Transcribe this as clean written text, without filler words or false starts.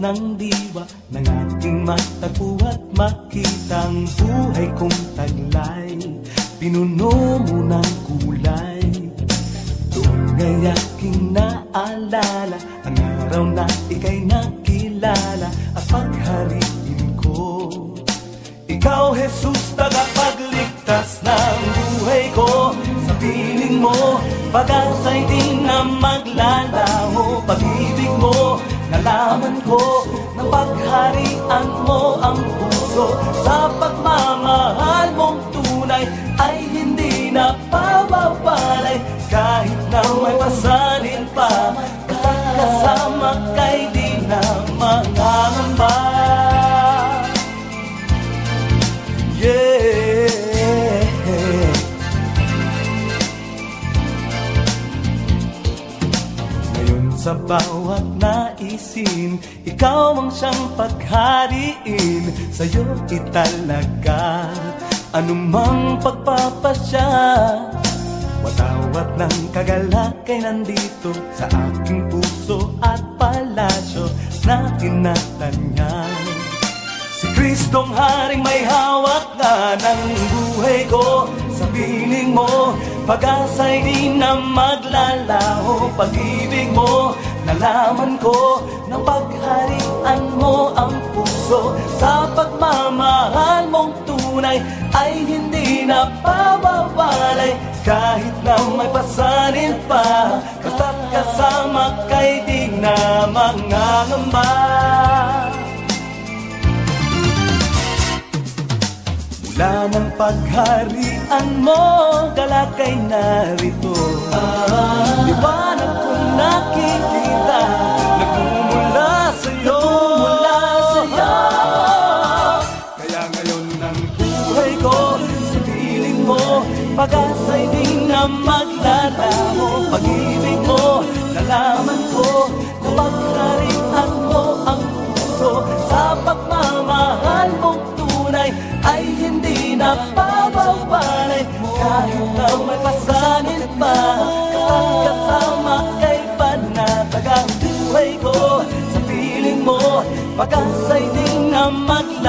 ng diwa ng aking matagpo at makitang buhay kong taglay, pinuno mo ng kulay. Doon nga'y aking naalala ang araw na ika'y nakilala at paghariin ko. Ikaw, Jesus, tagapagligtas ng buhay ko. Sa piling mo, pag-asa'y di na maglalaho. Pag-ibig mo, nalaman ko, ng pagharian mo ang puso. Sa pagmamahal mong tunay, ay hindi na pababalay. Kahit na may pasanin pa, basta't kasama ka'y di na mangangamba. Ngayon sa bawat naisin, ikaw ang siyang paghariin. Sa'yo italaga anumang pagpapasya. Watawat ng kagalak ay nandito sa aking puso at palasyo na tinatanyan. Si Kristong Haring may hawak na ng buhay ko. Sa piling mo, pag-asa'y di na maglalaho. Pag-ibig mo, nalaman ko, ng pagharian mo ang puso. Sa pagmamahal mong tunay, ay hindi na pababalay. Kahit na may pasanin pa, basta't kasama ka'y di na mangangamba. Mula ng pagharian mo, galakay narito. Liwanag kong nakikita, nagmumula sa'yo. Kaya ngayon ang buhay ko, sa piling mo, pag-asa'y di na maglalaho. Pag-ibig mo, nalaman ko, na pagharian mo ang puso. Sa pagmamahal mong tunay, ay hindi na pababalay. Kahit na may pasanin pa, basta't kasama ka'y panatag ang buhay ko. Sa piling mo, pag-asa'y di na maglalaho.